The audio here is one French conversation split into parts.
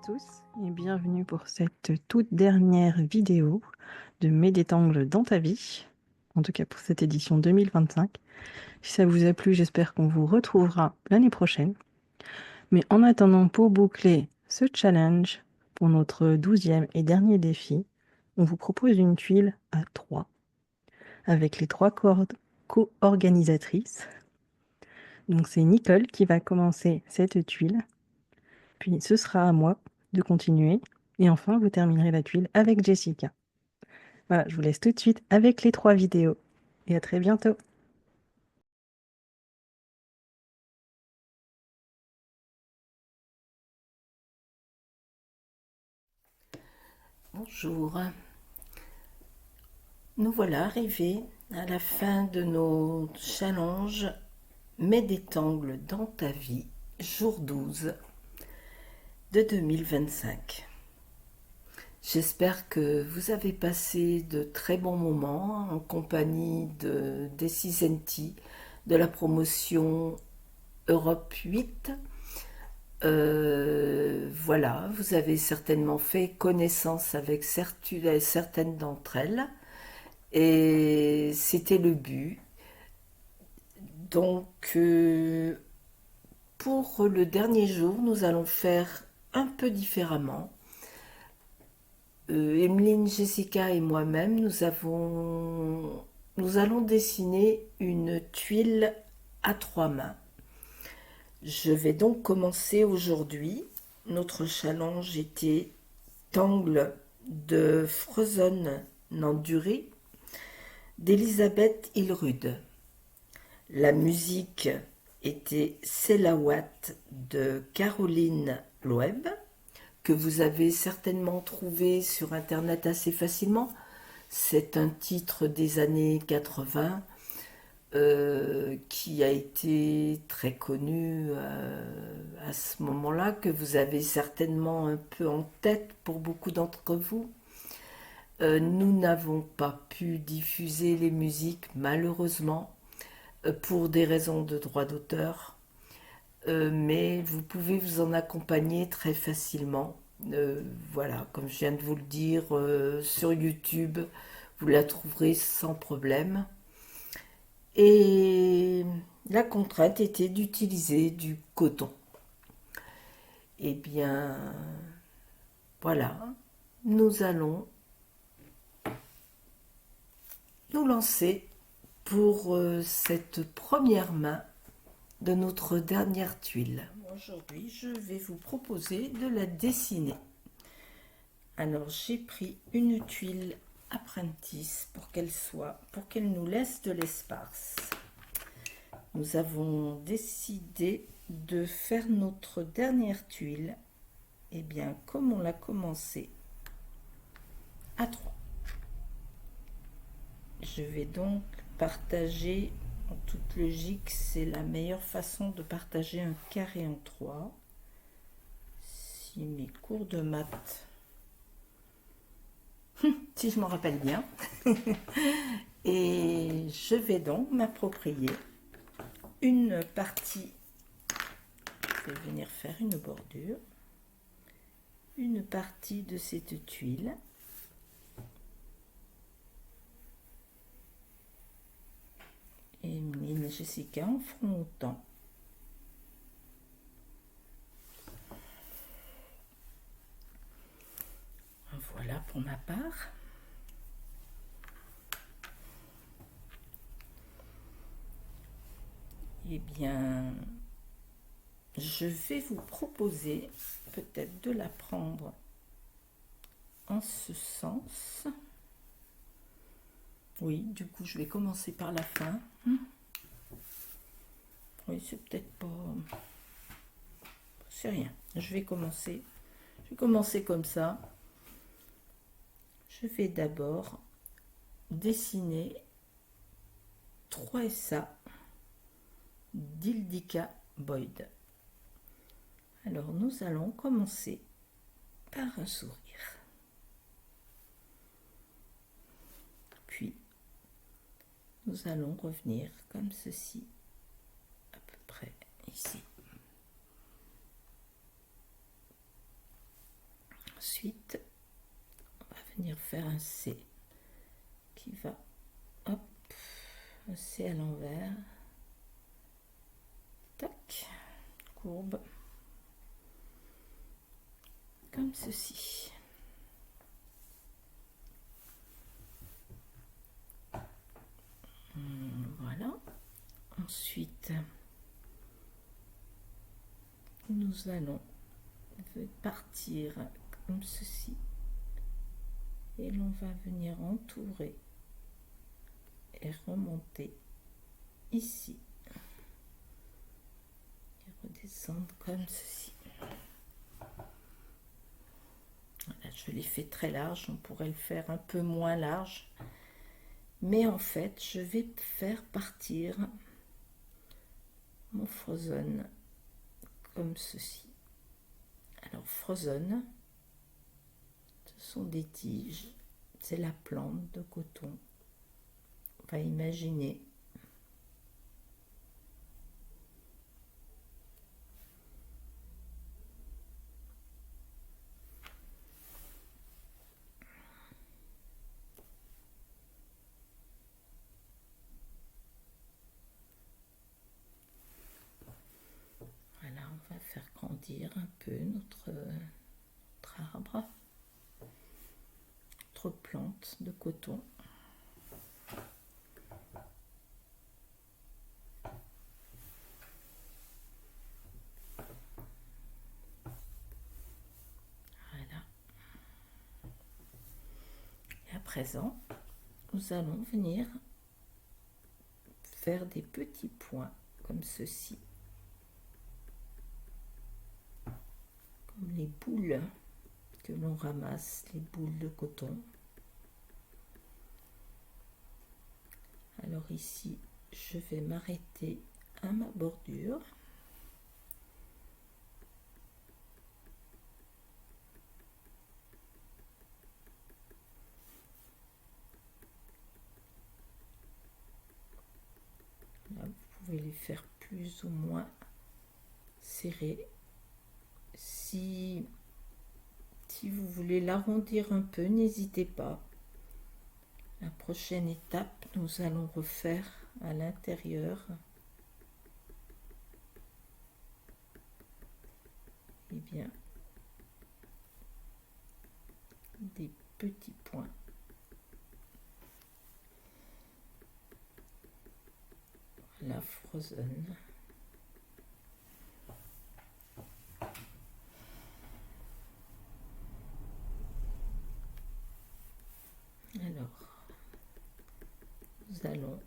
tous et bienvenue pour cette toute dernière vidéo de Mets des tangles dans ta vie, en tout cas pour cette édition 2025. Si ça vous a plu, j'espère qu'on vous retrouvera l'année prochaine. Mais en attendant, pour boucler ce challenge, pour notre 12e et dernier défi, on vous propose une tuile à 3, avec les 3 cordes co-organisatrices. Donc c'est Nicole qui va commencer cette tuile. Puis ce sera à moi de continuer. Et enfin, vous terminerez la tuile avec Jessica. Voilà, je vous laisse tout de suite avec les 3 vidéos. Et à très bientôt. Bonjour, nous voilà arrivés à la fin de nos challenges Mets des tangles dans ta vie, jour 12 de 2025. J'espère que vous avez passé de très bons moments en compagnie de Decisenti de la promotion Europe 8. Voilà, vous avez certainement fait connaissance avec certaines d'entre elles. Et c'était le but. Donc, pour le dernier jour, nous allons faire un peu différemment. Emeline, Jessica et moi-même, nous allons dessiner une tuile à 3 mains. Je vais donc commencer aujourd'hui. Notre challenge était Tangle de Frozen Nanduri d'Elisabeth Ilrud. La musique était Selawat de Caroline Loeb, que vous avez certainement trouvé sur Internet assez facilement. C'est un titre des années 80 qui a été très connu à ce moment-là, que vous avez certainement un peu en tête pour beaucoup d'entre vous. Nous n'avons pas pu diffuser les musiques, malheureusement, pour des raisons de droit d'auteur, mais vous pouvez vous en accompagner très facilement. Voilà, comme je viens de vous le dire, sur YouTube, vous la trouverez sans problème. Et la contrainte était d'utiliser du coton. Eh bien, voilà, nous allons nous lancer pour cette première main de notre dernière tuile. Aujourd'hui, je vais vous proposer de la dessiner. Alors, j'ai pris une tuile apprentice pour qu'elle nous laisse de l'espace. Nous avons décidé de faire notre dernière tuile, et bien comme on l'a commencé à 3. Je vais donc partager. En toute logique, c'est la meilleure façon de partager un carré en 3. Si mes cours de maths, si je m'en rappelle bien. Et je vais donc m'approprier une partie. Je vais venir faire une bordure. Une partie de cette tuile. Et Emeline et Jessica en feront autant. Voilà pour ma part. Eh bien, je vais vous proposer peut-être de la prendre en ce sens. Oui, du coup, je vais commencer par la fin. Oui, c'est peut-être pas... C'est rien. Je vais commencer comme ça. Je vais d'abord dessiner 3 SA d'Ildika Boyd. Alors, nous allons commencer par un sourire. Puis, nous allons revenir comme ceci, à peu près ici. Ensuite, on va venir faire un C qui va, hop, un C à l'envers, tac, courbe, comme ceci. Voilà. Ensuite, nous allons partir comme ceci et l'on va venir entourer et remonter ici et redescendre comme ceci. Voilà, je l'ai fait très large, on pourrait le faire un peu moins large, mais en fait je vais faire partir mon Frozen comme ceci. Alors Frozen, ce sont des tiges, c'est la plante de coton. On va imaginer voilà, on va faire grandir un peu notre arbre, notre plante de coton. Voilà. Et à présent, nous allons venir faire des petits points comme ceci, comme les boules que l'on ramasse, les boules de coton. Alors ici, je vais m'arrêter à ma bordure. Là, vous pouvez les faire plus ou moins serrés. Si vous voulez l'arrondir un peu, n'hésitez pas. La prochaine étape, nous allons refaire à l'intérieur bien des petits points. La Frozen. Alors, nous allons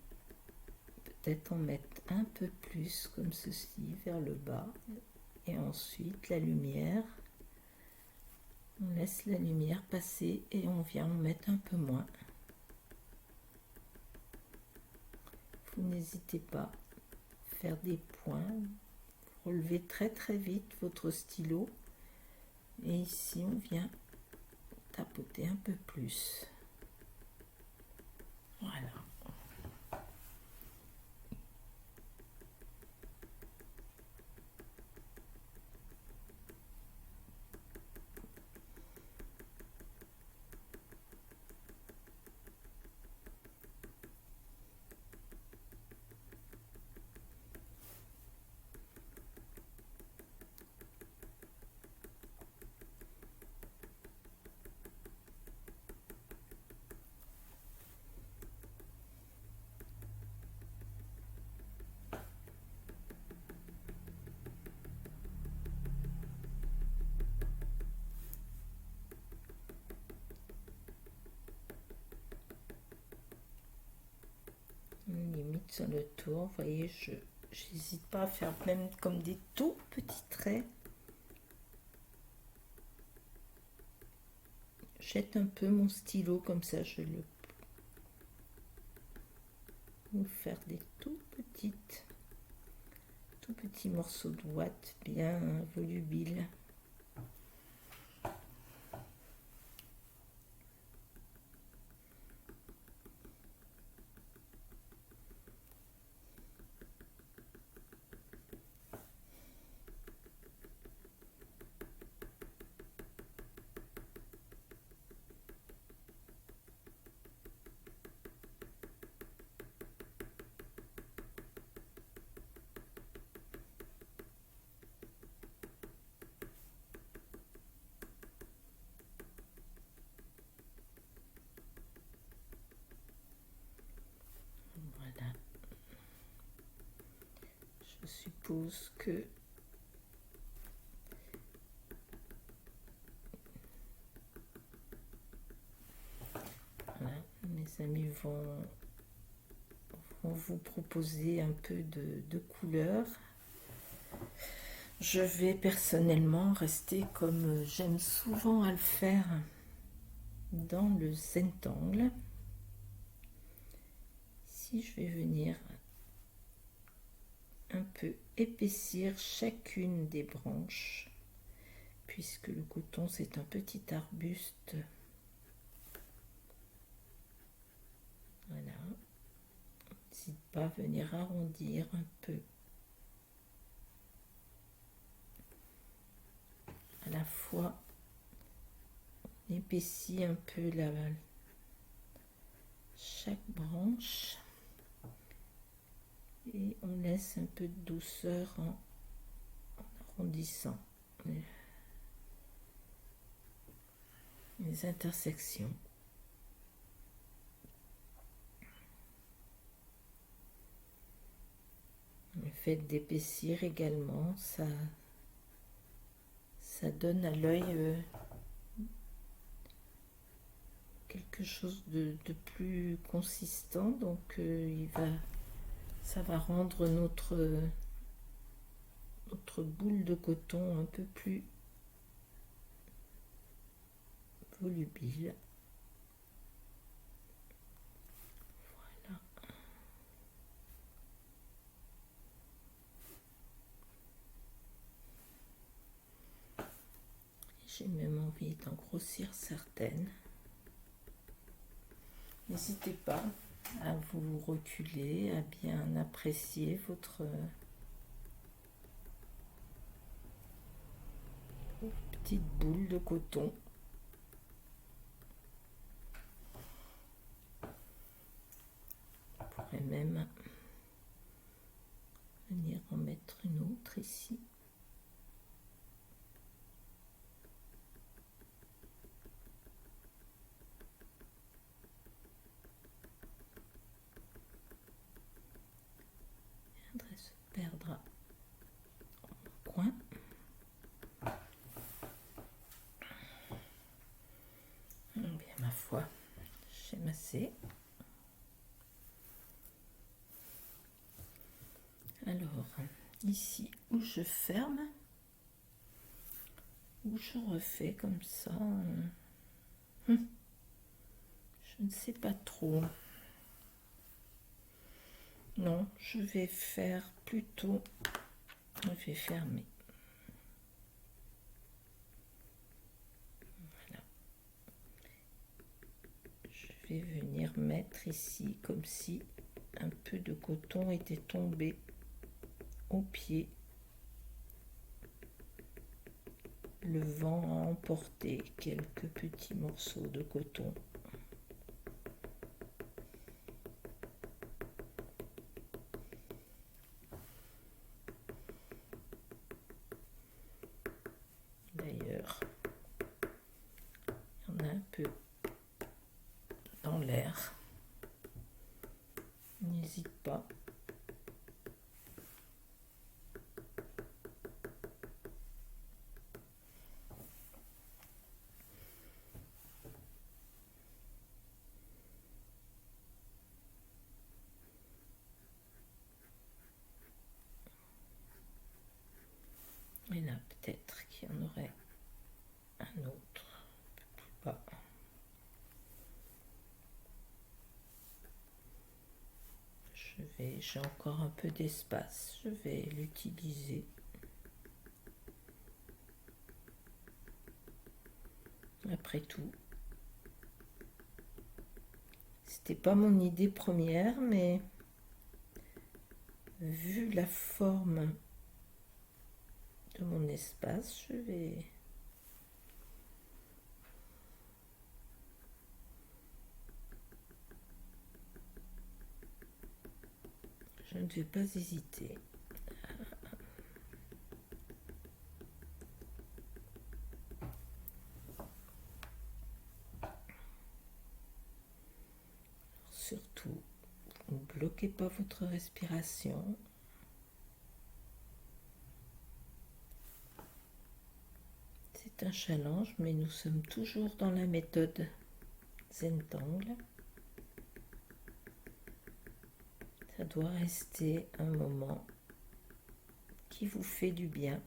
peut-être en mettre un peu plus comme ceci vers le bas et ensuite la lumière. On laisse la lumière passer et on vient en mettre un peu moins. Vous n'hésitez pas à faire des points, relevez très très vite votre stylo et ici on vient tapoter un peu plus. Voilà. Limite sur le tour, vous voyez, j'hésite pas à faire même comme des tout petits traits. Jette un peu mon stylo comme ça, je le vais faire des tout petits morceaux de ouate bien volubiles. suppose que voilà, mes amis vont vous proposer un peu de couleurs. Je vais personnellement rester comme j'aime souvent à le faire dans le Zentangle. Ici, je vais venir un peu épaissir chacune des branches, puisque le coton c'est un petit arbuste. Voilà. N'hésite pas à venir arrondir un peu. À la fois, on épaissit un peu chaque branche et on laisse un peu de douceur en arrondissant les intersections. Le fait d'épaissir également, ça donne à l'œil quelque chose de plus consistant, donc ça va rendre notre boule de coton un peu plus volubile. Voilà. J'ai même envie d'en grossir certaines. N'hésitez pas à vous reculer, à bien apprécier votre petite boule de coton. On pourrait même venir en mettre une autre ici. Elle se perdra au coin. Bien, ma foi, j'ai massé. Alors, ici où je ferme, où je refais comme ça, je ne sais pas trop. Non, je vais faire plutôt, je vais fermer. Voilà. Je vais venir mettre ici comme si un peu de coton était tombé au pied. Le vent a emporté quelques petits morceaux de coton. D'ailleurs, il y en a un peu dans l'air. N'hésite pas. Et là, peut-être qu'il y en aurait un autre, un peu plus bas. J'ai encore un peu d'espace, je vais l'utiliser. Après tout, c'était pas mon idée première, mais vu la forme de mon espace, je ne vais pas hésiter. Surtout, ne bloquez pas votre respiration. C'est un challenge, mais nous sommes toujours dans la méthode Zentangle. Ça doit rester un moment qui vous fait du bien.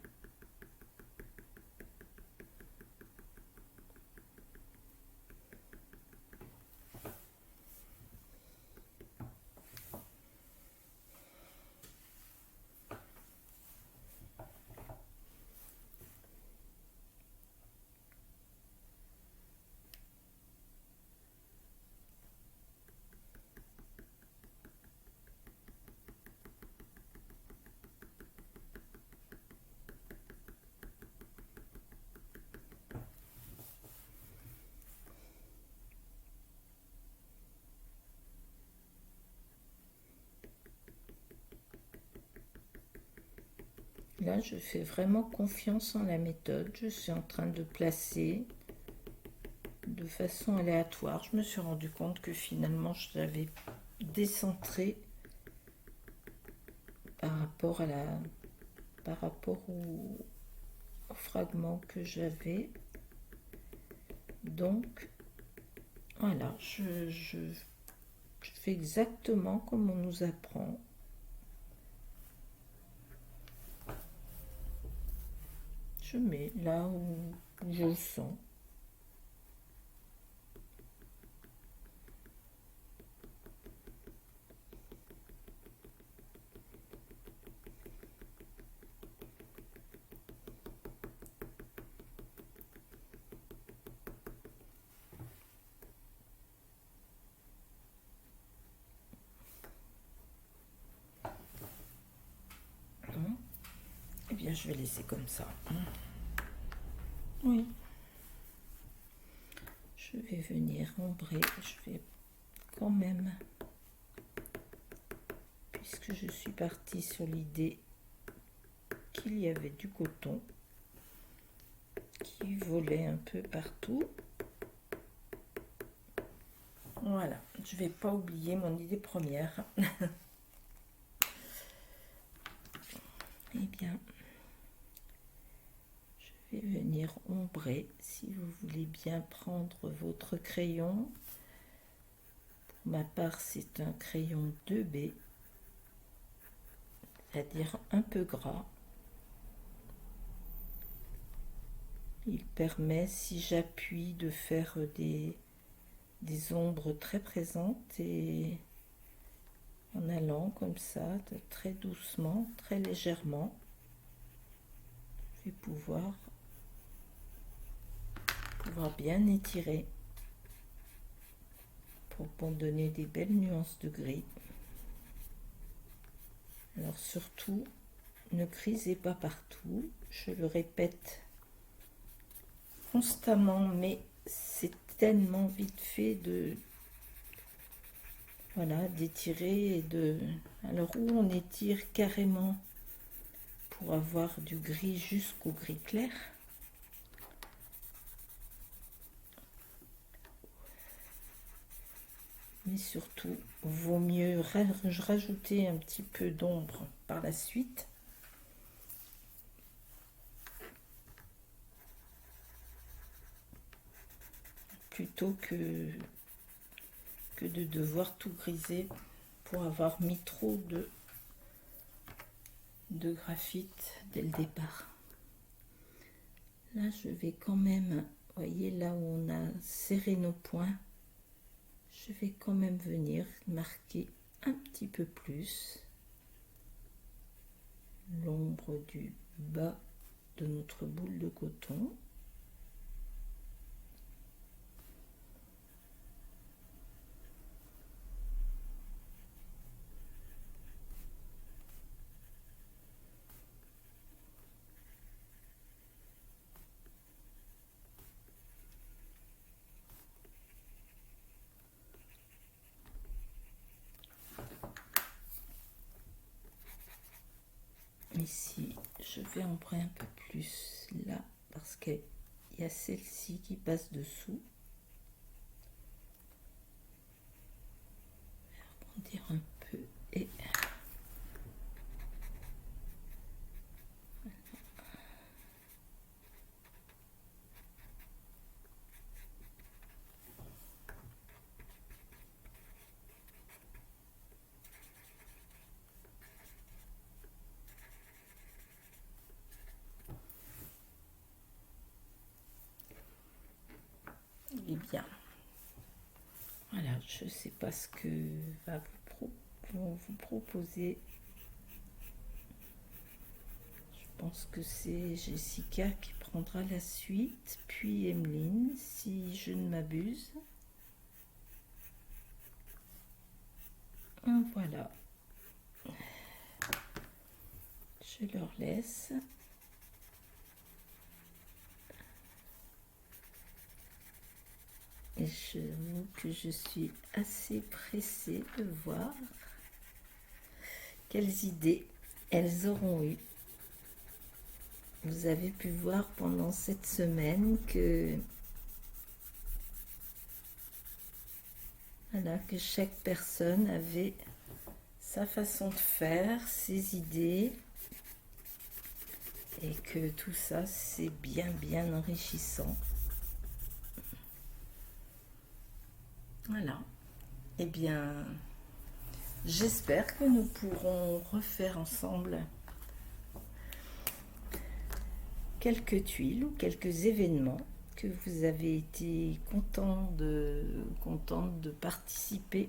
Là, je fais vraiment confiance en la méthode. Je suis en train de placer de façon aléatoire. Je me suis rendu compte que finalement, je l'avais décentré par rapport au fragment que j'avais. Donc, voilà, je fais exactement comme on nous apprend. Je mets là où je le sens. Eh bien, je vais laisser comme ça. Oui. Je vais venir ombrer. Je vais quand même, puisque je suis partie sur l'idée qu'il y avait du coton qui volait un peu partout. Voilà, je vais pas oublier mon idée première. Eh bien, je vais venir ombrer. Si vous voulez bien prendre votre crayon, pour ma part c'est un crayon 2B, c'est-à-dire un peu gras. Il permet, si j'appuie, de faire des ombres très présentes et en allant comme ça, très doucement, très légèrement, je vais pouvoir bien étirer pour donner des belles nuances de gris. Alors surtout, ne grisez pas partout, je le répète constamment, mais c'est tellement vite fait d'étirer et de... Alors où on étire carrément pour avoir du gris jusqu'au gris clair, mais surtout vaut mieux rajouter un petit peu d'ombre par la suite plutôt que de devoir tout griser pour avoir mis trop de graphite dès le départ. Là je vais quand même, voyez là où on a serré nos points, je vais quand même venir marquer un petit peu plus l'ombre du bas de notre boule de coton. Ici, je vais ombrer un peu plus là parce qu'il y a celle-ci qui passe dessous. Je vais rebondir un peu et Je ne sais pas ce que va vont vous proposer. Je pense que c'est Jessica qui prendra la suite, puis Emeline, si je ne m'abuse. Voilà, je leur laisse. Et j'avoue que je suis assez pressée de voir quelles idées elles auront eues. Vous avez pu voir pendant cette semaine que, voilà, que chaque personne avait sa façon de faire, ses idées, et que tout ça, c'est bien, bien enrichissant. Voilà. Eh bien, j'espère que nous pourrons refaire ensemble quelques tuiles ou quelques événements, que vous avez été contente de participer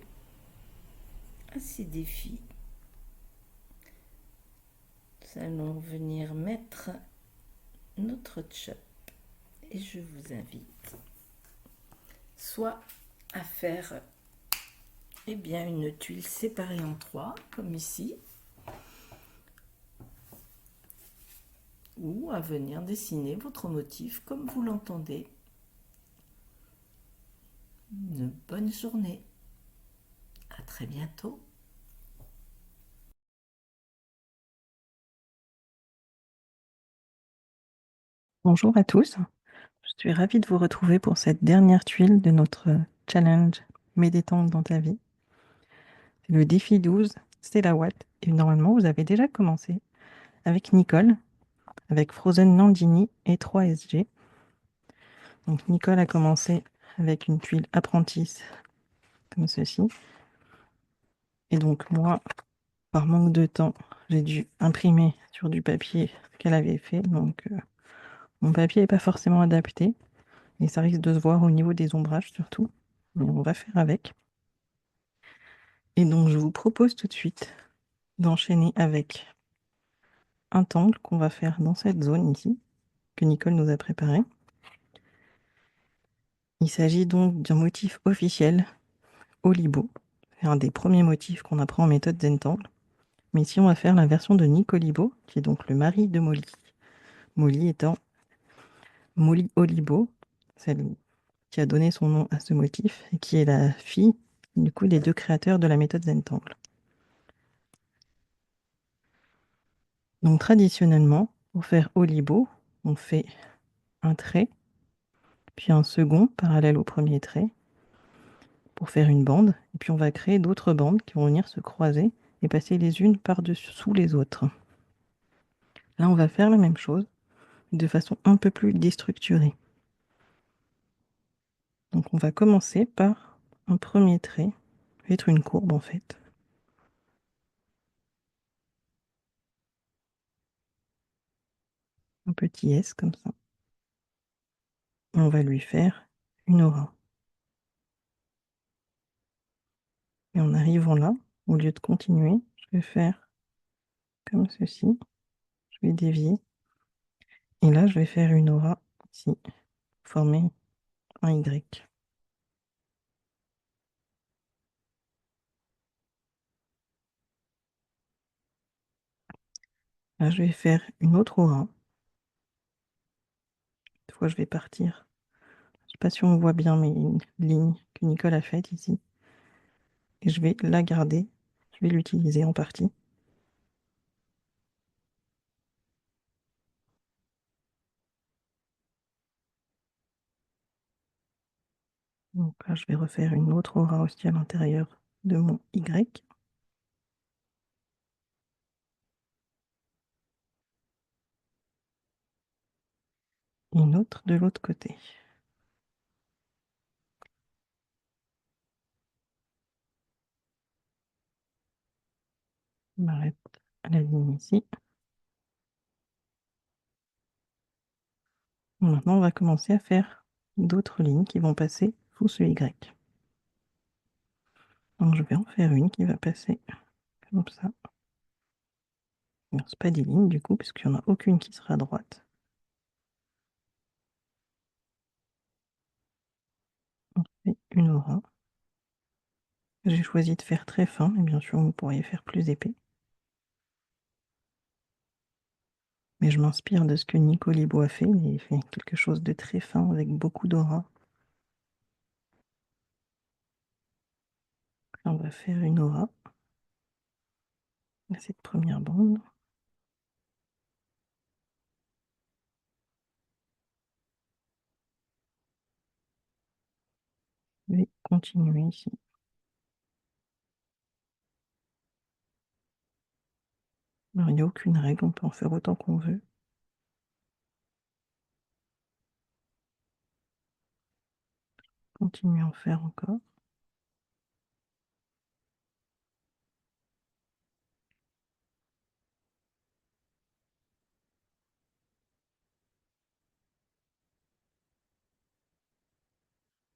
à ces défis. Nous allons venir mettre notre chop et je vous invite soit à faire une tuile séparée en trois, comme ici, ou à venir dessiner votre motif comme vous l'entendez. Une bonne journée. À très bientôt. Bonjour à tous, je suis ravie de vous retrouver pour cette dernière tuile de notre challenge Mets des tangles dans ta vie. C'est le défi 12, c'est la Watt, et normalement vous avez déjà commencé avec Nicole, avec Frozen Nandini et 3SG. Donc Nicole a commencé avec une tuile apprentice comme ceci. Et donc moi, par manque de temps, j'ai dû imprimer sur du papier ce qu'elle avait fait. Donc mon papier n'est pas forcément adapté et ça risque de se voir au niveau des ombrages surtout. Mais on va faire avec. Et donc je vous propose tout de suite d'enchaîner avec un tangle qu'on va faire dans cette zone ici, que Nicole nous a préparé. Il s'agit donc d'un motif officiel, Olibo. C'est un des premiers motifs qu'on apprend en méthode Zentangle. Mais ici, on va faire la version de Nick Olibo, qui est donc le mari de Molly. Molly étant Molly Olibo, celle qui a donné son nom à ce motif, et qui est la fille, du coup, des deux créateurs de la méthode Zentangle. Donc, traditionnellement, pour faire Olibo, on fait un trait, puis un second parallèle au premier trait, pour faire une bande, et puis on va créer d'autres bandes qui vont venir se croiser et passer les unes par-dessous les autres. Là, on va faire la même chose, de façon un peu plus déstructurée. Donc on va commencer par un premier trait, ça va être une courbe en fait. Un petit S comme ça. Et on va lui faire une aura. Et en arrivant là, au lieu de continuer, je vais faire comme ceci. Je vais dévier. Et là, je vais faire une aura ici, former un Y. Là, je vais faire une autre aura. Cette fois, je vais partir. Je ne sais pas si on voit bien mes lignes que Nicole a faites ici. Et je vais la garder. Je vais l'utiliser en partie. Donc là, je vais refaire une autre aura aussi à l'intérieur de mon Y. Et une autre de l'autre côté. Je m'arrête à la ligne ici. Maintenant, on va commencer à faire d'autres lignes qui vont passer sous ce Y. Donc je vais en faire une qui va passer comme ça. Non, c'est pas des lignes du coup, puisqu'il n'y en a aucune qui sera droite. On fait une aura. J'ai choisi de faire très fin, mais bien sûr vous pourriez faire plus épais. Mais je m'inspire de ce que Nico Libo a fait. Il fait quelque chose de très fin avec beaucoup d'aura. On va faire une aura à cette première bande. Je vais continuer ici. Alors, il n'y a aucune règle, on peut en faire autant qu'on veut. Continuer à en faire encore.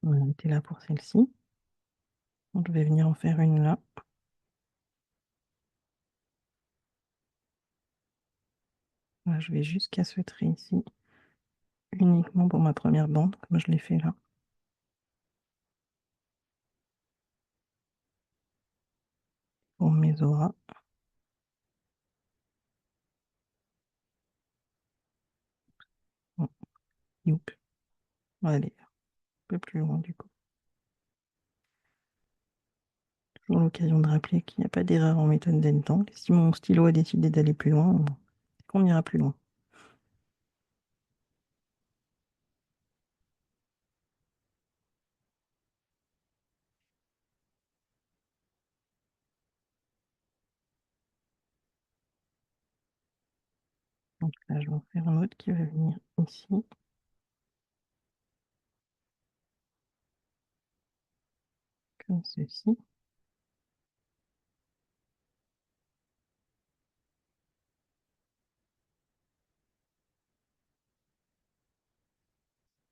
On va arrêter là pour celle-ci. Donc, je vais venir en faire une là. Là, je vais jusqu'à ce trait ici, uniquement pour ma première bande, comme je l'ai fait là. Pour mes auras. Bon, youp. On va aller un peu plus loin du coup. Toujours l'occasion de rappeler qu'il n'y a pas d'erreur en méthode Zentangle. Si mon stylo a décidé d'aller plus loin, on ira plus loin. Donc là, je vais en faire un autre qui va venir ici. Comme ceci.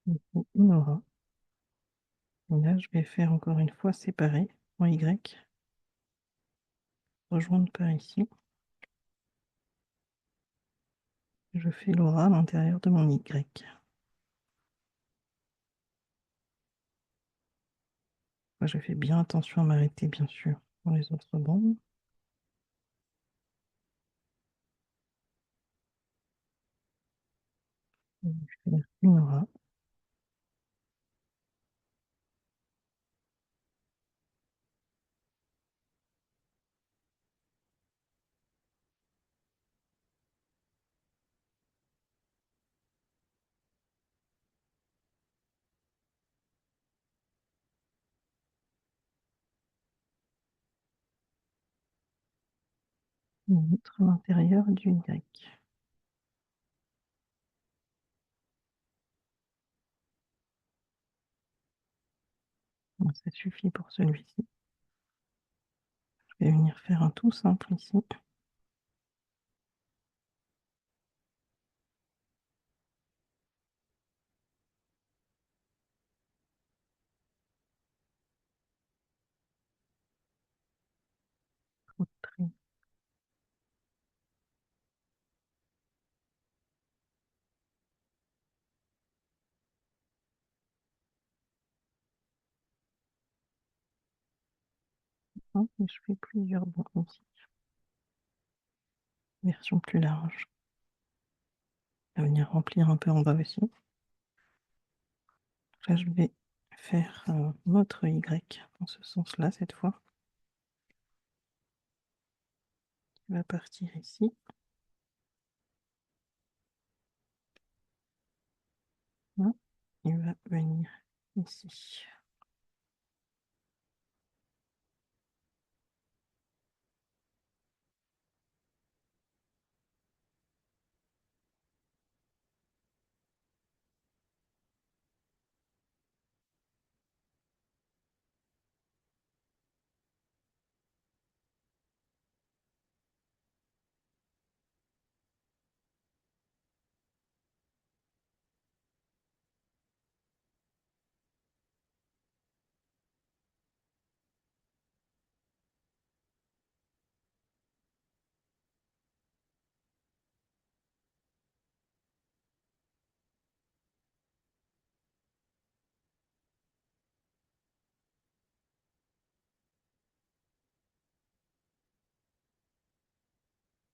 Ici, une aura. Et là, je vais faire encore une fois séparé en Y. Rejoindre par ici. Je fais l'aura à l'intérieur de mon Y. Moi, je fais bien attention à m'arrêter, bien sûr, pour les autres bandes. Je vais faire une aura. Une autre à l'intérieur du Y. Bon, ça suffit pour celui-ci. Je vais venir faire un tout simple ici. Trop de traits. Hein, et je fais plusieurs bandes ici. Version plus large. Je vais venir remplir un peu en bas aussi. Là, je vais faire un autre Y dans ce sens-là cette fois. Il va partir ici. Hein, il va venir ici.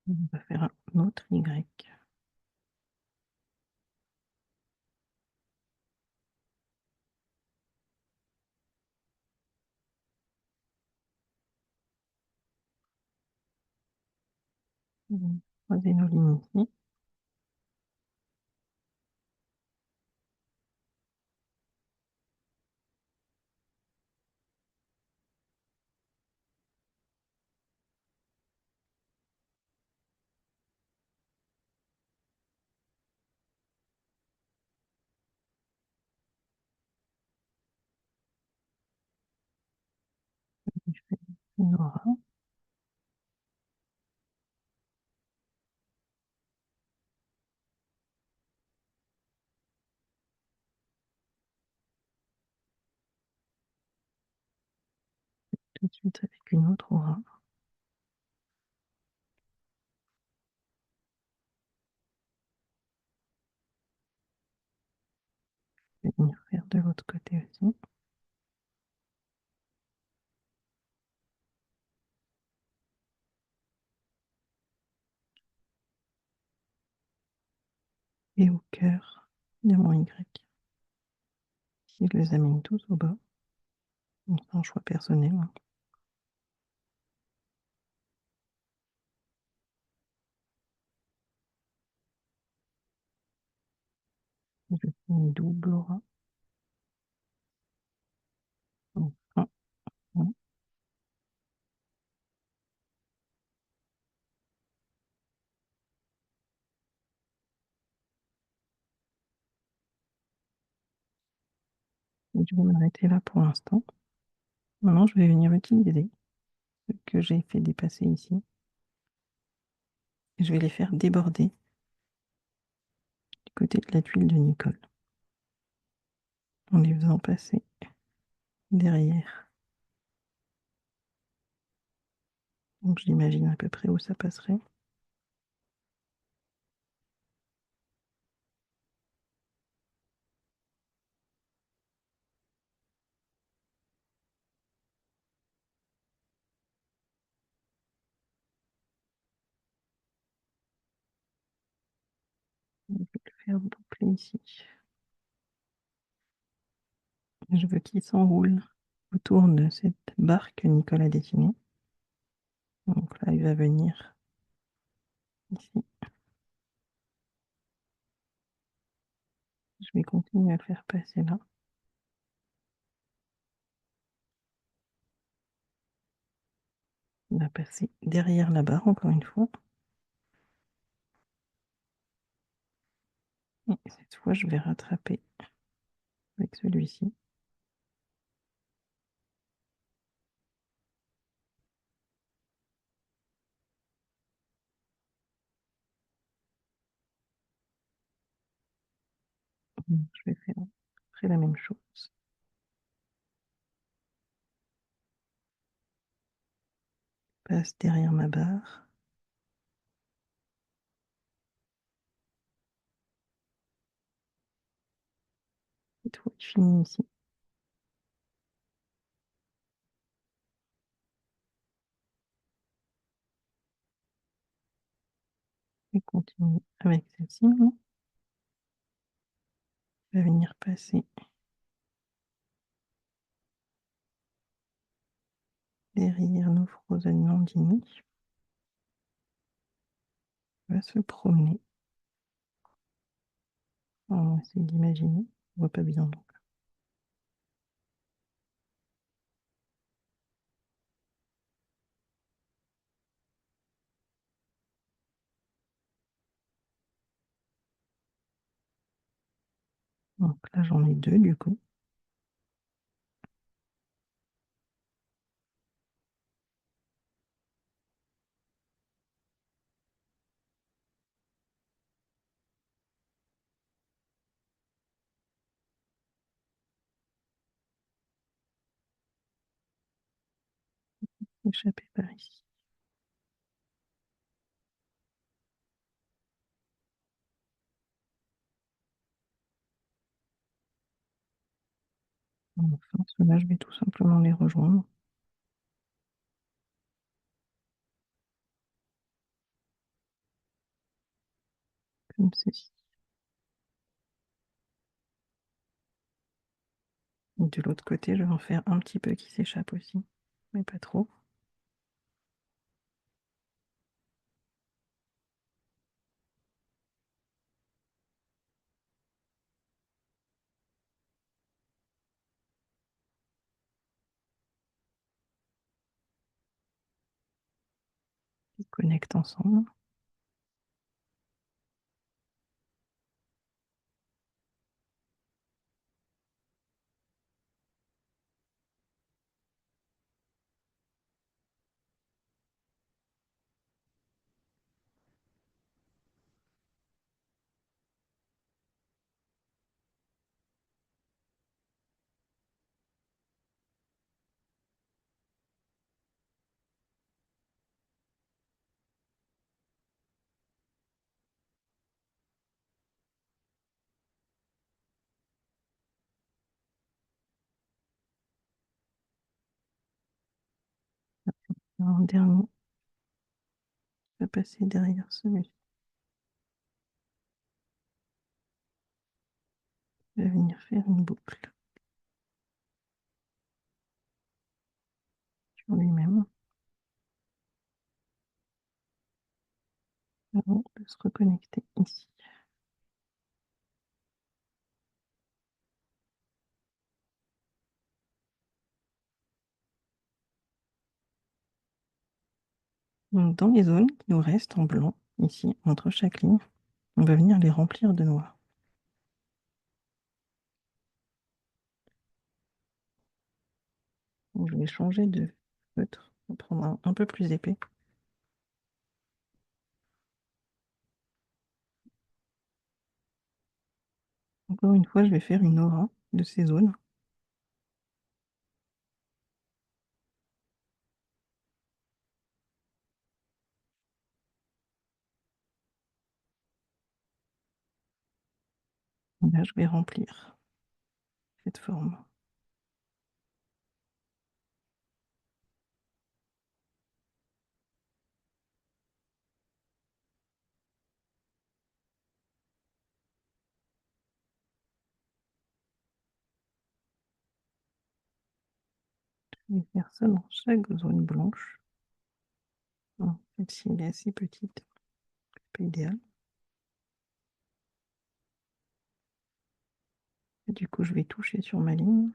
On va faire un autre Y. On va croiser nos lignes ici. Je fais une aura. Tout de suite avec une autre aura. Je vais venir faire de l'autre côté aussi. Et au cœur de mon Y. Ici, je les amène tous au bas. C'est un choix personnel. Je fais une double aura. Donc, un, un. Et je vais m'arrêter là pour l'instant. Maintenant, je vais venir utiliser ce que j'ai fait dépasser ici. Et je vais les faire déborder du côté de la tuile de Nicole. En les faisant passer derrière. Donc j'imagine à peu près où ça passerait. Je vais le faire boucler ici. Je veux qu'il s'enroule autour de cette barre que Nicole a dessinée. Donc là, il va venir ici. Je vais continuer à le faire passer là. Il va passer derrière la barre, encore une fois. Et cette fois, je vais rattraper avec celui-ci. Je vais faire après la même chose. Passe derrière ma barre. Cette fois, il finit ici. Et continue avec celle-ci. Je vais venir passer derrière nos Frozen Landini. On va se promener. On va essayer d'imaginer. On voit pas bien donc. Donc là, j'en ai deux du coup. Échapper par ici. Enfin, ceux-là, je vais tout simplement les rejoindre. comme ceci. Et de l'autre côté, je vais en faire un petit peu qui s'échappe aussi, mais pas trop. Ils connectent ensemble. Alors, en dernier, je vais passer derrière celui-ci. Je vais venir faire une boucle sur lui-même avant de se reconnecter ici. Donc, dans les zones qui nous restent en blanc, ici, entre chaque ligne, on va venir les remplir de noir. Donc, je vais changer de feutre, on va prendre un peu plus épais. Encore une fois, je vais faire une aura de ces zones. Et là, je vais remplir cette forme. Je vais faire ça dans chaque zone blanche. Bon, celle-ci, elle est assez petite, c'est pas idéal. Et du coup, je vais toucher sur ma ligne.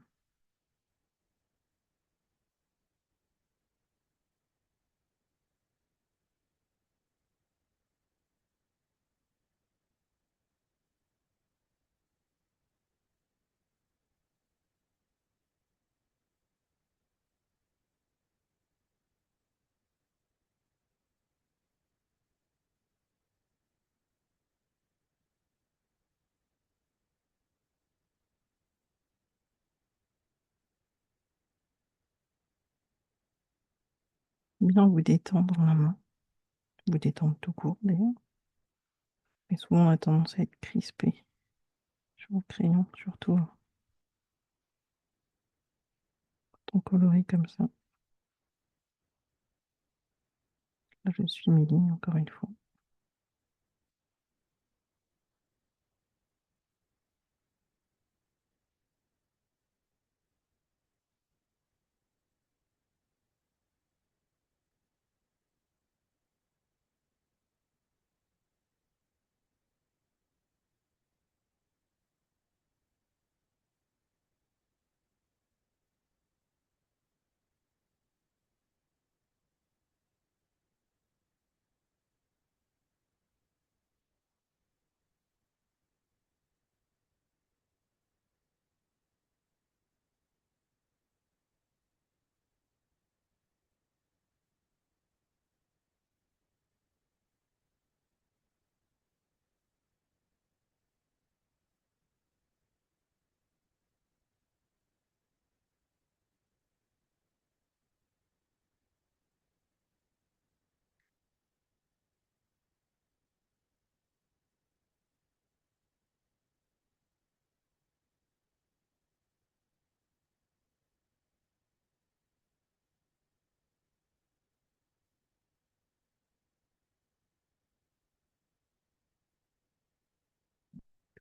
Bien vous détendre la main, vous détendre tout court d'ailleurs. Mais souvent, on a tendance à être crispé sur le crayon, surtout quand on colorie comme ça. Là, je suis mes lignes encore une fois.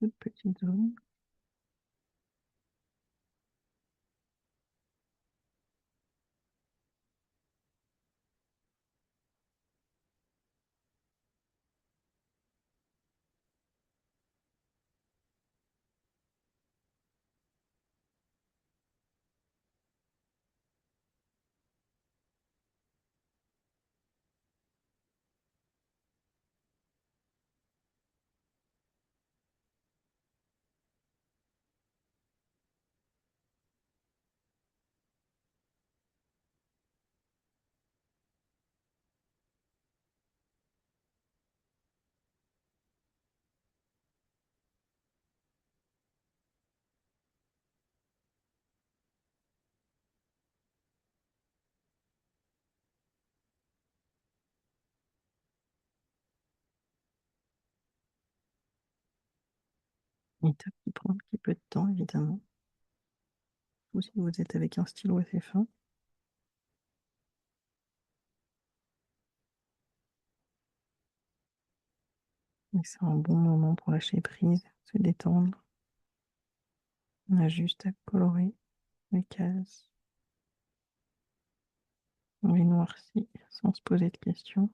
toute petite zone. Une étape qui prend un petit peu de temps, évidemment. Ou si vous êtes avec un stylo assez fin. Et c'est un bon moment pour lâcher prise, se détendre. On a juste à colorer les cases. On les noircit sans se poser de questions.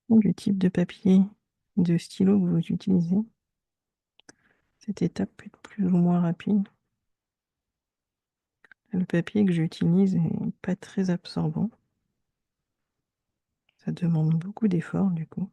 Du type de papier, de stylo que vous utilisez. Cette étape peut être plus ou moins rapide. Le papier que j'utilise n'est pas très absorbant. Ça demande beaucoup d'efforts du coup.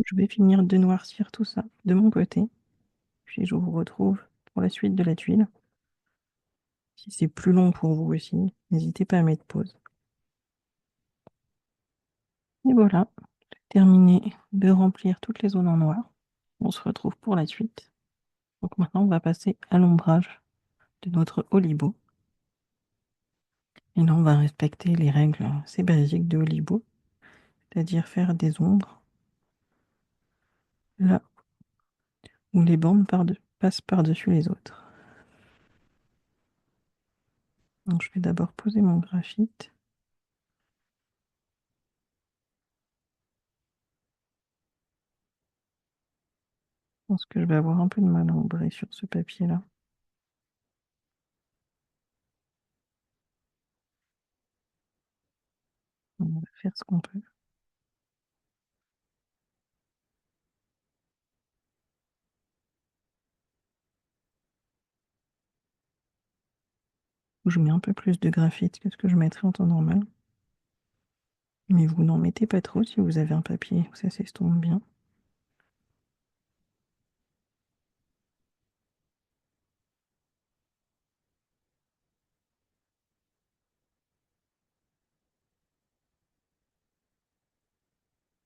Je vais finir de noircir tout ça de mon côté. Puis je vous retrouve pour la suite de la tuile. Si c'est plus long pour vous aussi, n'hésitez pas à mettre pause. Et voilà, j'ai terminé de remplir toutes les zones en noir. On se retrouve pour la suite. Donc maintenant, on va passer à l'ombrage de notre Olibo. Et là, on va respecter les règles assez basiques de Olibo, c'est-à-dire faire des ombres là où les bandes passent par-dessus les autres. Donc, je vais d'abord poser mon graphite. Je pense que je vais avoir un peu de mal à ombrer sur ce papier-là. On va faire ce qu'on peut. Je mets un peu plus de graphite que ce que je mettrais en temps normal. Mais vous n'en mettez pas trop si vous avez un papier où ça s'estompe bien.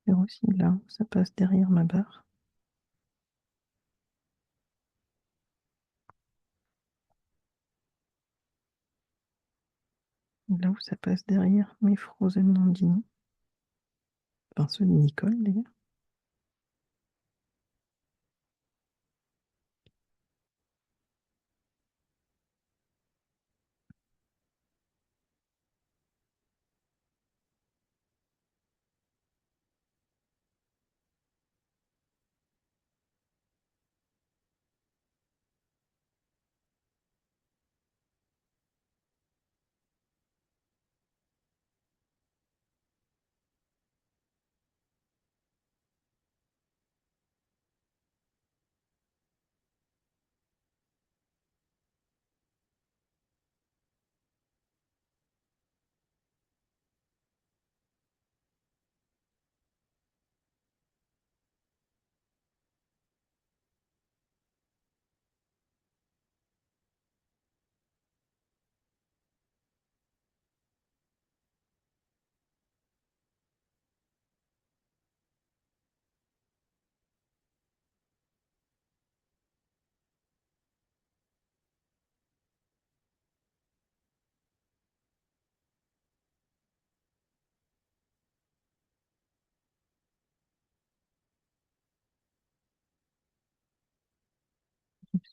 Et aussi là, ça passe derrière ma barre. Et là où ça passe derrière mes Frozen Nandini. Enfin, ceux de Nicole d'ailleurs.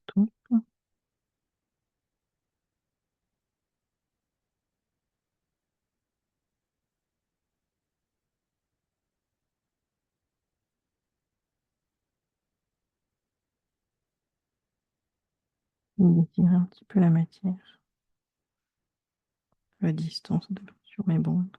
Tout. Étirer un petit peu la matière à distance sur mes bandes.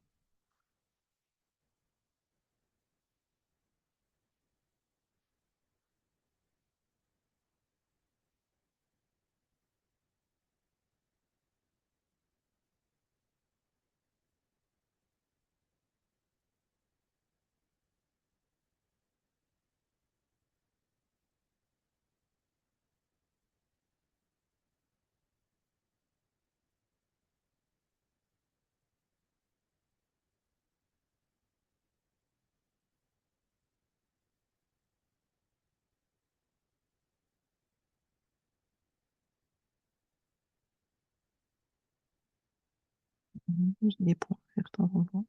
J'ai des points à certains endroits.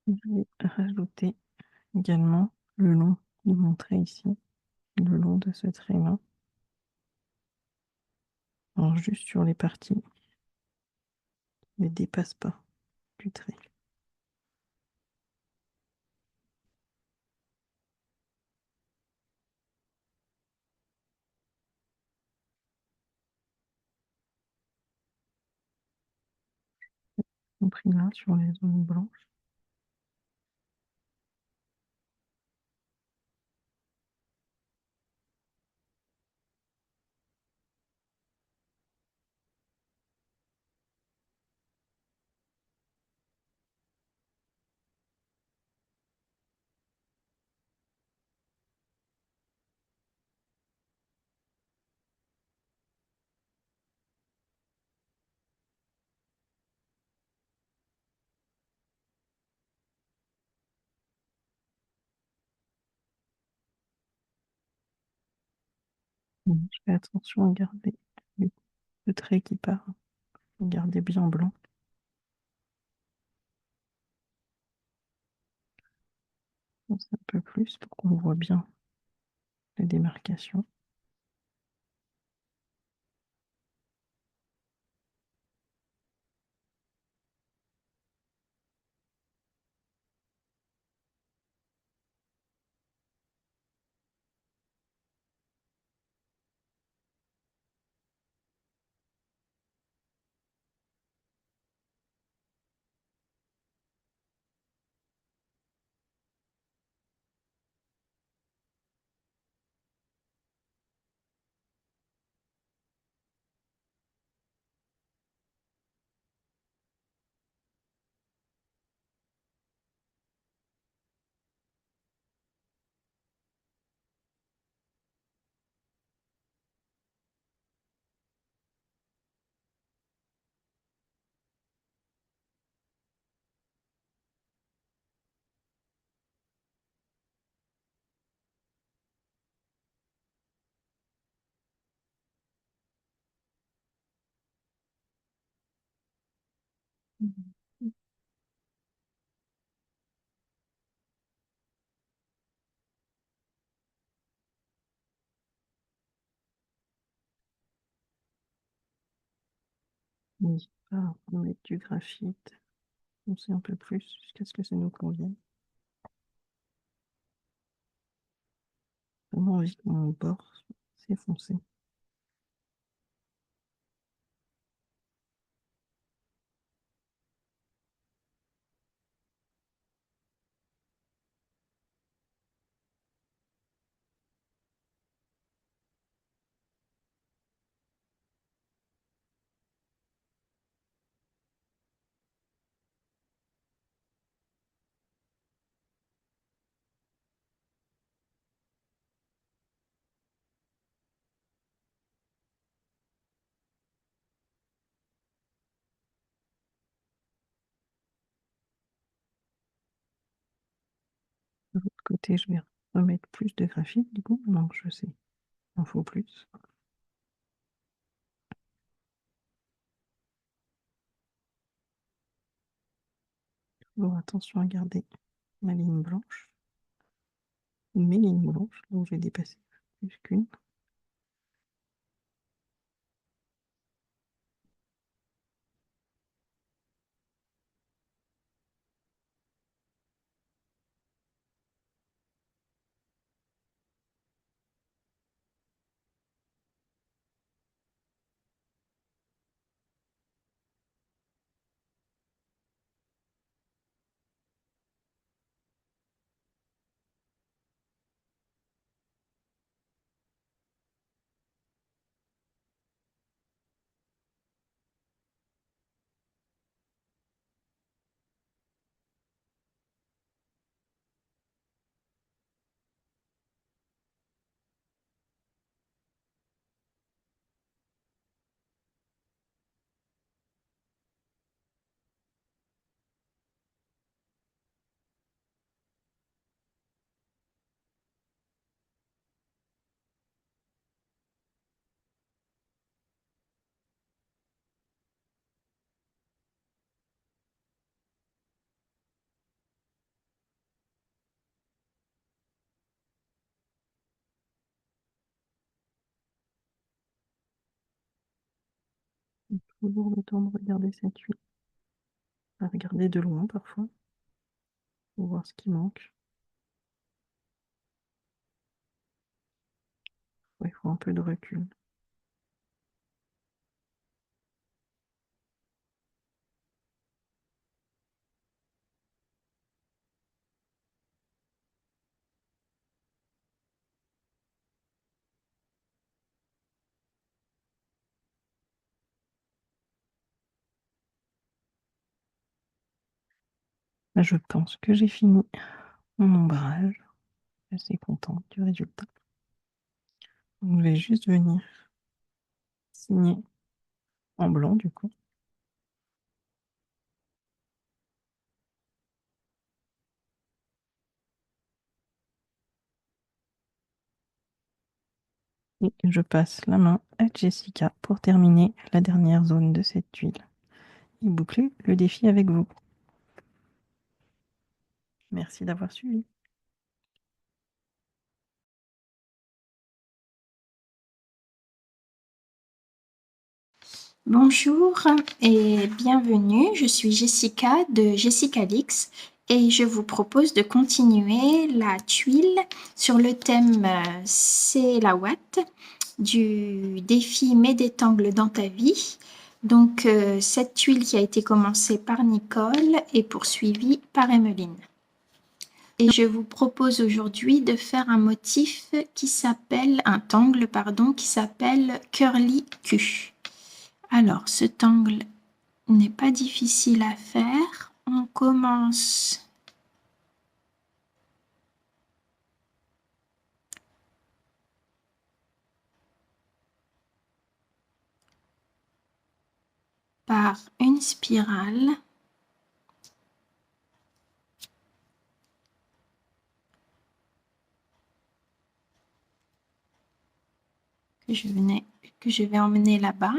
Je vais rajouter également le long de mon trait ici, le long de ce trait-là. Alors juste sur les parties qui ne dépassent pas du trait. Compris là sur les zones blanches. Je fais attention à garder le trait qui part, garder bien blanc. Un peu plus pour qu'on voit bien la démarcation. N'hésite pas à mettre du graphite, foncer un peu plus jusqu'à ce que ça nous convienne. Vraiment envie que mon bord s'est foncé. De l'autre côté, je vais remettre plus de graphite, du coup, non, je sais, il en faut plus. Toujours attention à garder ma ligne blanche, mes lignes blanches, donc j'ai dépassé plus qu'une. Toujours le temps de regarder cette huile, à regarder de loin parfois, pour voir ce qui manque. Ouais, il faut un peu de recul. Là, je pense que j'ai fini mon ombrage. Je suis assez contente du résultat. Donc, je vais juste venir signer en blanc du coup. Et je passe la main à Jessica pour terminer la dernière zone de cette tuile et boucler le défi avec vous. Merci d'avoir suivi. Bonjour et bienvenue, je suis Jessica de Jessica Lix et je vous propose de continuer la tuile sur le thème C'est la Watt du défi Mets des tangles dans ta vie. Donc cette tuile qui a été commencée par Nicole et poursuivie par Emmeline. Et je vous propose aujourd'hui de faire un motif qui s'appelle, un tangle pardon, qui s'appelle Curly Q. Alors, cet angle n'est pas difficile à faire. On commence par une spirale. Que je vais emmener là-bas.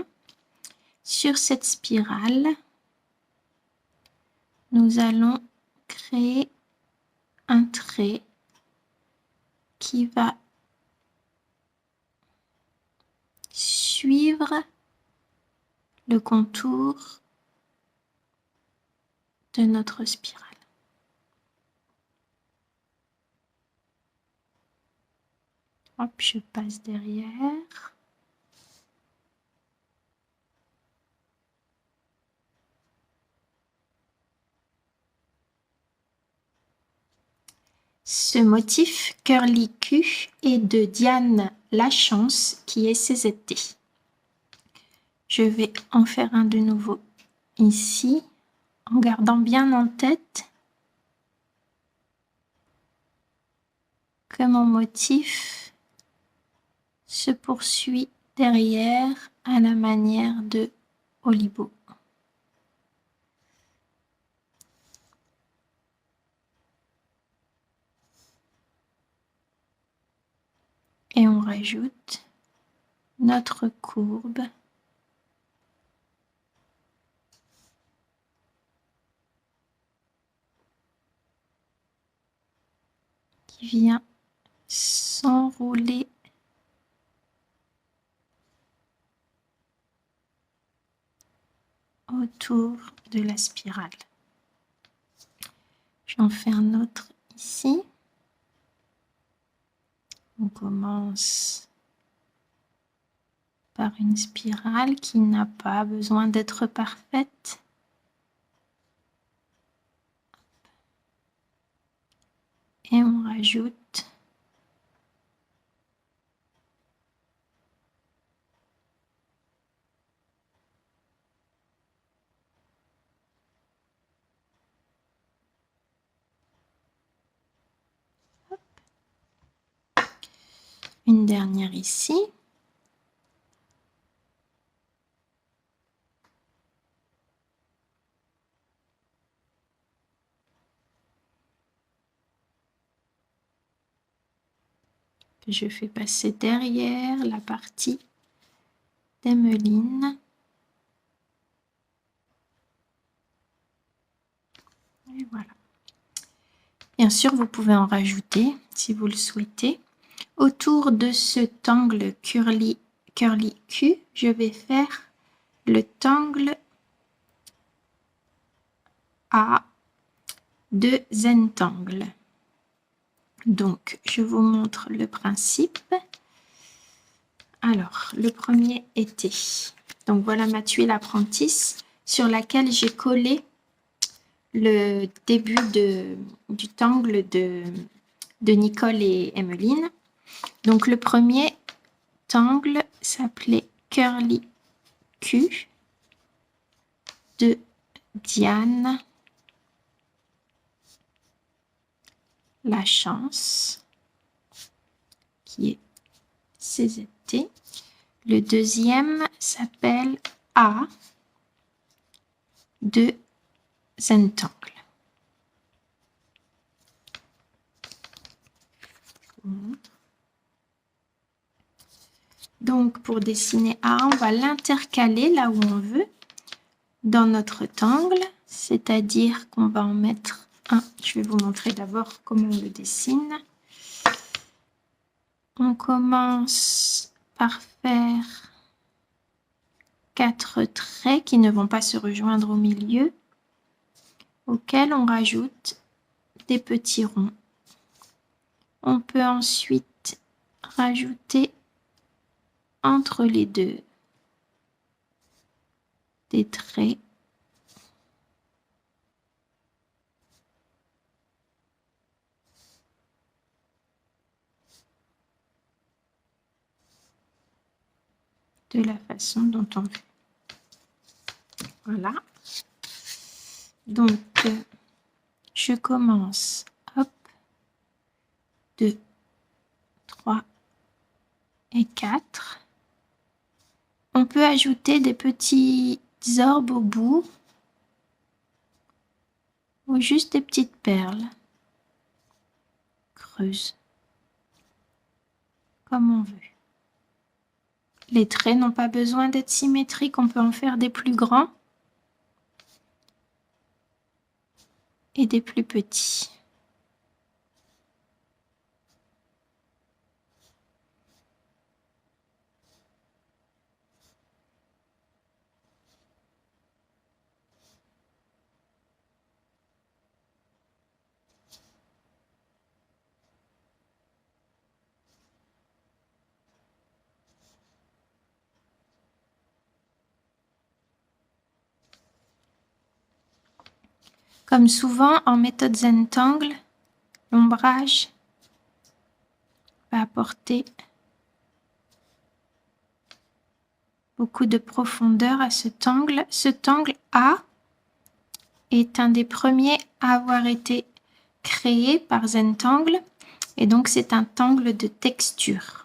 Sur cette spirale, nous allons créer un trait qui va suivre le contour de notre spirale. Hop, je passe derrière. Ce motif Curly Q est de Diane Lachance qui est CZT. Je vais en faire un de nouveau ici, en gardant bien en tête que mon motif se poursuit derrière à la manière de Olibo. Et on rajoute notre courbe qui vient s'enrouler autour de la spirale. J'en fais un autre ici. On commence par une spirale qui n'a pas besoin d'être parfaite. Et on rajoute une dernière ici. Que je fais passer derrière la partie d'Emmeline. Et voilà. Bien sûr, vous pouvez en rajouter si vous le souhaitez. Autour de cet angle curly Q, je vais faire le tangle A de Zentangle. Donc, je vous montre le principe. Alors, le premier était, donc voilà ma tuile apprentice sur laquelle j'ai collé le début du tangle de Nicole et Emmeline. Donc, le premier tangle s'appelait Curly Q de Diane Lachance, qui est CZT. Le deuxième s'appelle A de Zentangle. Donc, pour dessiner A, on va l'intercaler là où on veut dans notre rectangle, c'est-à-dire qu'on va en mettre un. Je vais vous montrer d'abord comment on le dessine. On commence par faire 4 traits qui ne vont pas se rejoindre au milieu, auxquels on rajoute des petits ronds. On peut ensuite rajouter entre les deux des traits. De la façon dont on veut. Voilà. Donc, je commence. Hop. 2, 3 et 4. On peut ajouter des petits orbes au bout ou juste des petites perles creuses, comme on veut. Les traits n'ont pas besoin d'être symétriques, on peut en faire des plus grands et des plus petits. Comme souvent en méthode Zentangle, l'ombrage va apporter beaucoup de profondeur à cet angle. Cet angle A est un des premiers à avoir été créé par Zentangle et donc c'est un angle de texture.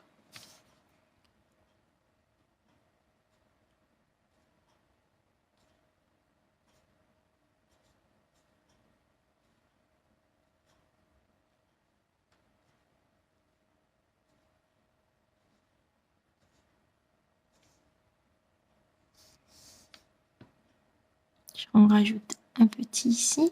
On rajoute un petit ici.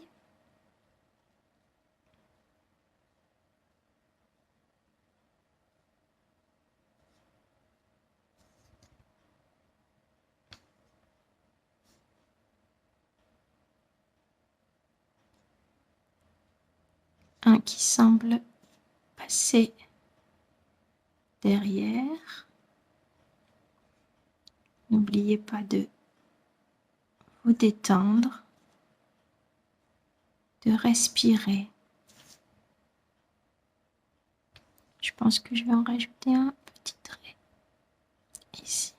Un qui semble passer derrière. N'oubliez pas de vous détendre, de respirer. Je pense que je vais en rajouter un petit trait ici.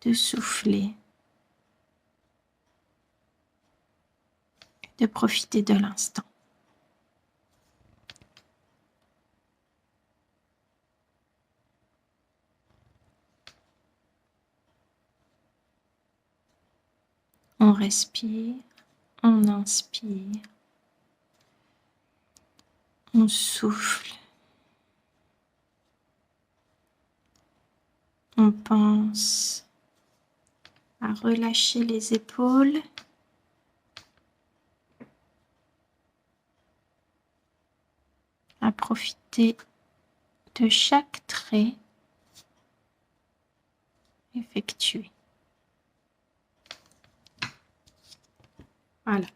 De souffler, de profiter de l'instant. On respire, on inspire, on souffle, on pense à relâcher les épaules, à profiter de chaque trait effectué. Voilà,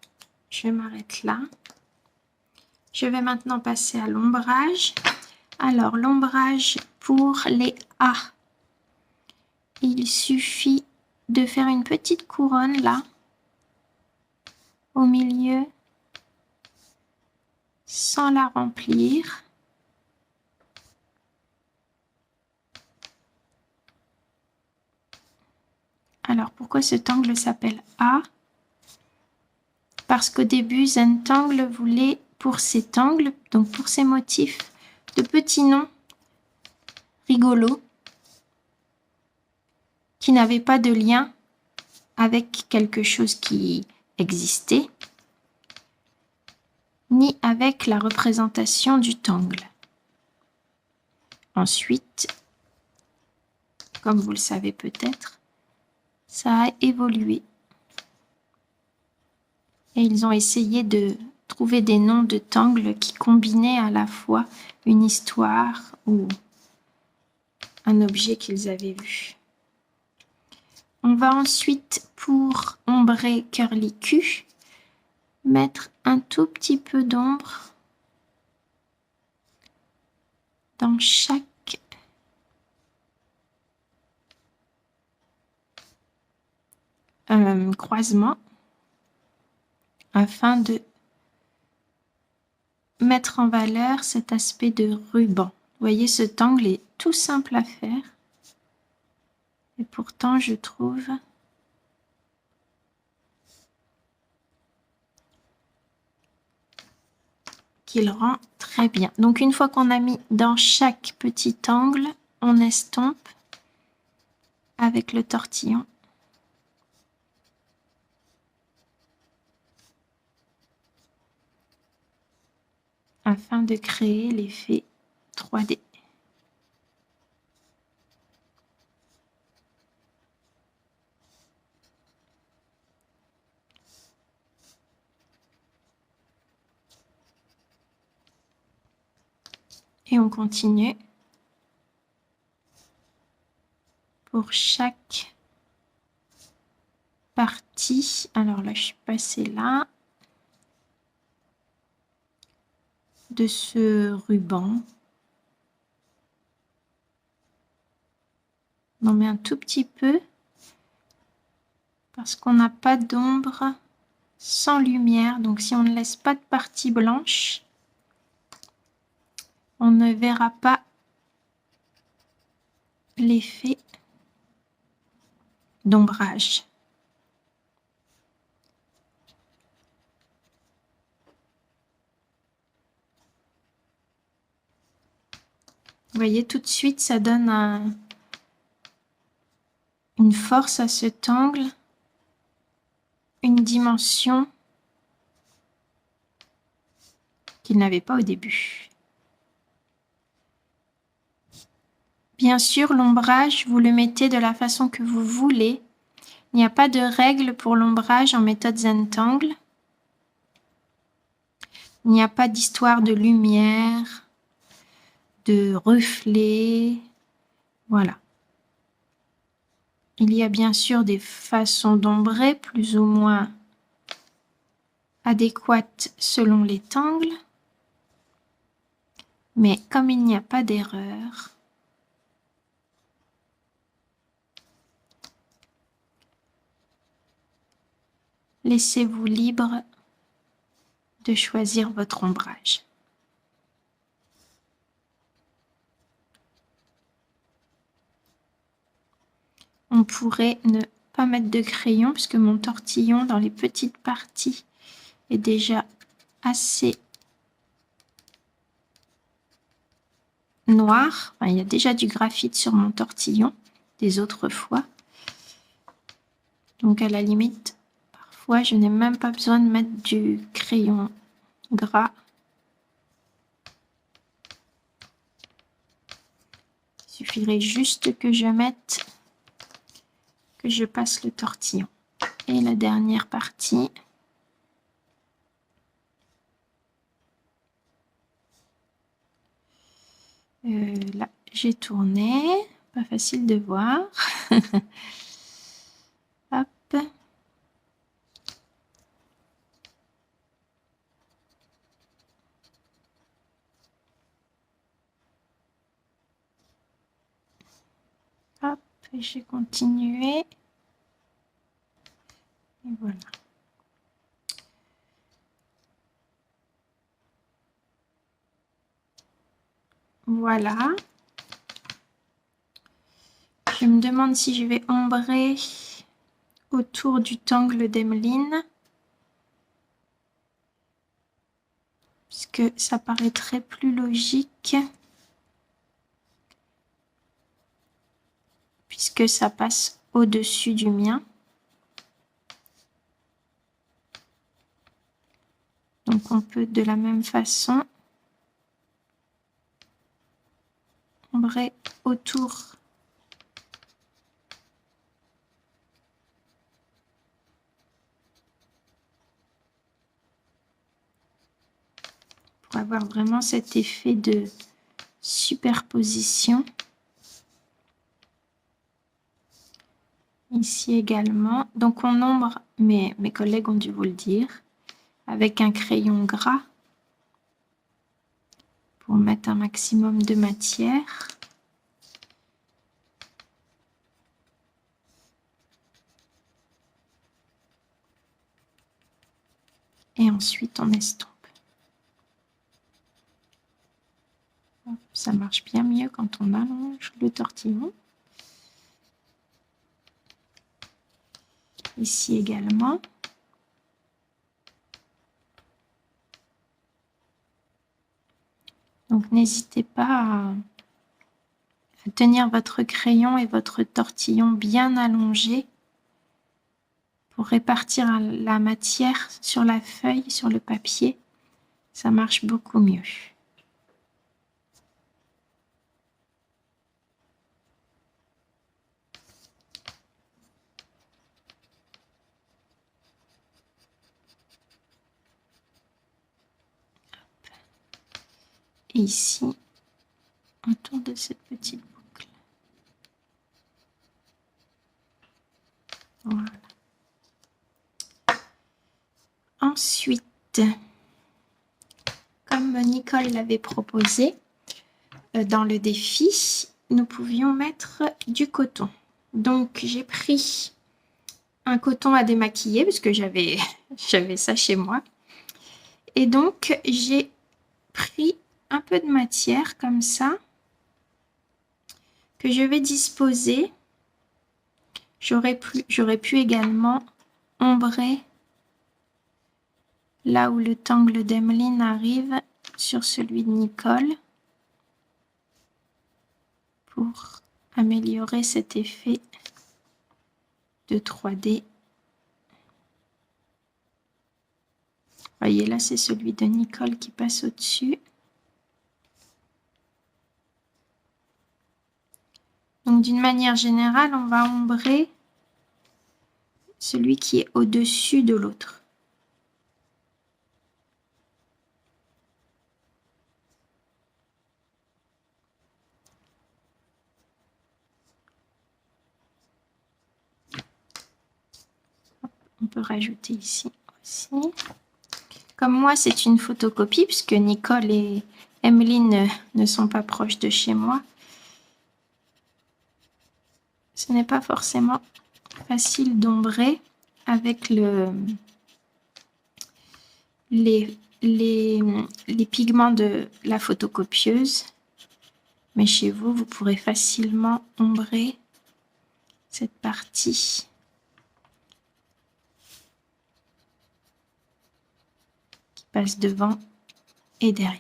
je m'arrête là. Je vais maintenant passer à l'ombrage. Alors, l'ombrage pour les A. Il suffit de faire une petite couronne là, au milieu, sans la remplir. Alors, pourquoi cet angle s'appelle A? Parce qu'au début, Zentangle voulait pour cet angle, donc pour ces motifs, de petits noms rigolos qui n'avaient pas de lien avec quelque chose qui existait. ni avec la représentation du tangle. Ensuite, comme vous le savez peut-être, ça a évolué. Et ils ont essayé de trouver des noms de tangles qui combinaient à la fois une histoire ou un objet qu'ils avaient vu. On va ensuite, pour ombrer Curly Q, mettre un tout petit peu d'ombre dans chaque croisement afin de mettre en valeur cet aspect de ruban. Vous voyez, ce tangle est tout simple à faire et pourtant je trouve qu'il rend très bien. Donc une fois qu'on a mis dans chaque petit angle, on estompe avec le tortillon. Afin de créer l'effet 3D. Et on continue. Pour chaque partie, alors là je suis passée là, de ce ruban. On en met un tout petit peu parce qu'on n'a pas d'ombre sans lumière. Donc si on ne laisse pas de partie blanche, on ne verra pas l'effet d'ombrage. Vous voyez, tout de suite, ça donne une force à cet angle, une dimension qu'il n'avait pas au début. Bien sûr, l'ombrage, vous le mettez de la façon que vous voulez. Il n'y a pas de règle pour l'ombrage en méthode Zentangle. Il n'y a pas d'histoire de lumière, de reflets. Voilà. Il y a bien sûr des façons d'ombrer plus ou moins adéquates selon les tangles. Mais comme il n'y a pas d'erreur, laissez-vous libre de choisir votre ombrage. On pourrait ne pas mettre de crayon puisque mon tortillon dans les petites parties est déjà assez noir. Enfin, il y a déjà du graphite sur mon tortillon des autres fois. Donc à la limite, parfois je n'ai même pas besoin de mettre du crayon gras. Il suffirait juste que je passe le tortillon. Et la dernière partie. Là, j'ai tourné. Pas facile de voir. Hop. Hop, et j'ai continué. Et voilà. Voilà. Je me demande si je vais ombrer autour du tangle d'Emeline. Puisque ça paraîtrait plus logique. Puisque ça passe au-dessus du mien. Donc Donc on peut de la même façon ombrer autour pour avoir vraiment cet effet de superposition. Ici également. Donc on ombre, mes collègues ont dû vous le dire, avec un crayon gras pour mettre un maximum de matière. Et ensuite on estompe. Ça marche bien mieux quand on allonge le tortillon. Ici également. Donc n'hésitez pas à tenir votre crayon et votre tortillon bien allongé pour répartir la matière sur la feuille, sur le papier. Ça marche beaucoup mieux. Et ici, autour de cette petite boucle. Voilà. Ensuite, comme Nicole l'avait proposé dans le défi, nous pouvions mettre du coton. Donc j'ai pris un coton à démaquiller parce que j'avais ça chez moi. Et donc j'ai pris un peu de matière comme ça que je vais disposer. J'aurais pu également ombrer là où le tangle d'Emeline arrive sur celui de Nicole pour améliorer cet effet de 3D. Voyez là, c'est celui de Nicole qui passe au-dessus. Donc d'une manière générale, on va ombrer celui qui est au-dessus de l'autre. On peut rajouter ici aussi. Comme moi, c'est une photocopie puisque Nicole et Emeline ne sont pas proches de chez moi. Ce n'est pas forcément facile d'ombrer avec les pigments de la photocopieuse. Mais chez vous, vous pourrez facilement ombrer cette partie. Qui passe devant et derrière.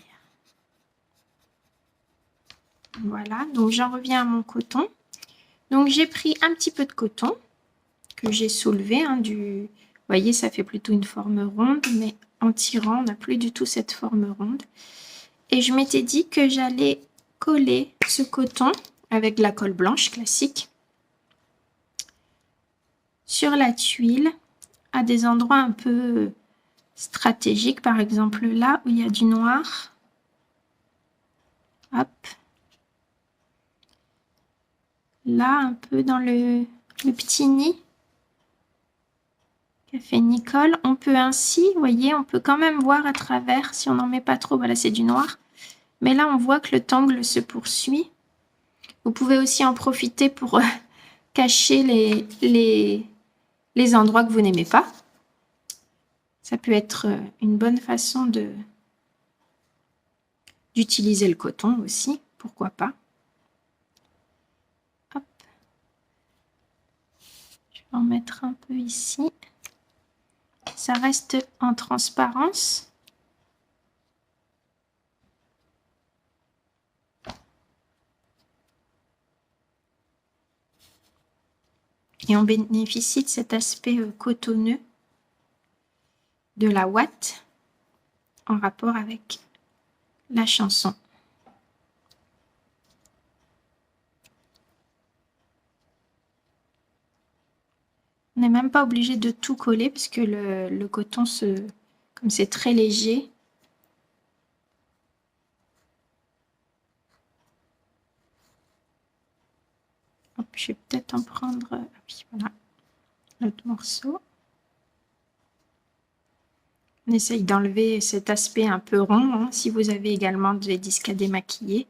Voilà, donc j'en reviens à mon coton. Donc j'ai pris un petit peu de coton que j'ai soulevé. Vous voyez, ça fait plutôt une forme ronde, mais en tirant, on n'a plus du tout cette forme ronde. Et je m'étais dit que j'allais coller ce coton avec de la colle blanche classique sur la tuile à des endroits un peu stratégiques. Par exemple là où il y a du noir. Hop. Là, un peu dans le petit nid qu'a fait Nicole. On peut ainsi, vous voyez, on peut quand même voir à travers, si on n'en met pas trop, voilà, c'est du noir. Mais là, on voit que le tangle se poursuit. Vous pouvez aussi en profiter pour cacher les endroits que vous n'aimez pas. Ça peut être une bonne façon d'utiliser le coton aussi, pourquoi pas. Hop. Je vais en mettre un peu ici. Ça reste en transparence. Et on bénéficie de cet aspect cotonneux de la ouate en rapport avec la chanson. On n'est même pas obligé de tout coller parce que le coton, comme c'est très léger, hop, je vais peut-être en prendre, voilà, l'autre morceau. On essaye d'enlever cet aspect un peu rond, hein, si vous avez également des disques à démaquiller.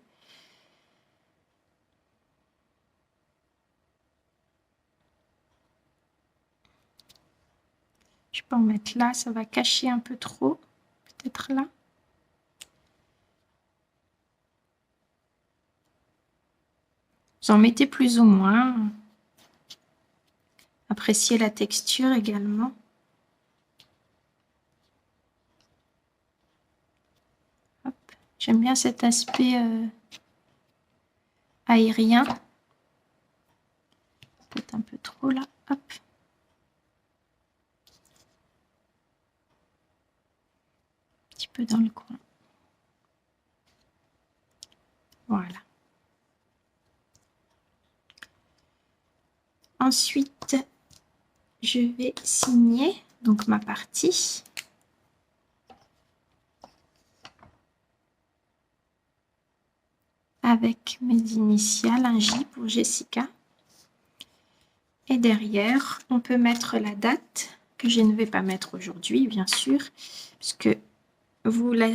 Je peux en mettre là, ça va cacher un peu trop, peut-être là. Vous en mettez plus ou moins. Appréciez la texture également. J'aime bien cet aspect aérien. Peut-être un peu trop là. Hop. Un petit peu dans le coin. Voilà. Ensuite, je vais signer donc ma partie. Avec mes initiales, un J pour Jessica. Et derrière, on peut mettre la date, que je ne vais pas mettre aujourd'hui, bien sûr, puisque vous la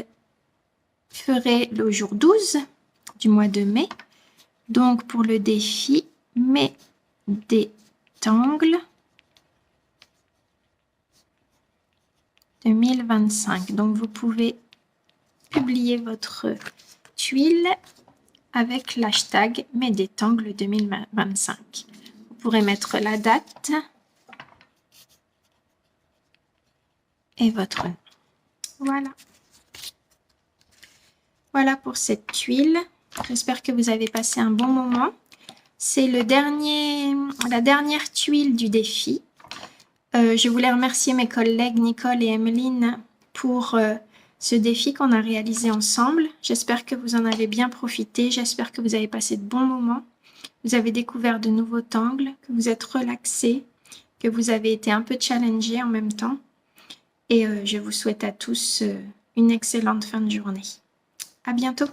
ferez le jour 12 du mois de mai. Donc, pour le défi, Médétangle 2025. Donc, vous pouvez publier votre tuile avec l'hashtag Médétangle 2025. Vous pourrez mettre la date et votre nom. Voilà. Voilà pour cette tuile. J'espère que vous avez passé un bon moment. C'est la dernière tuile du défi. Je voulais remercier mes collègues Nicole et Emeline pour ce défi qu'on a réalisé ensemble. J'espère que vous en avez bien profité. J'espère que vous avez passé de bons moments. Vous avez découvert de nouveaux angles, que vous êtes relaxés, que vous avez été un peu challengés en même temps. Et je vous souhaite à tous une excellente fin de journée. À bientôt.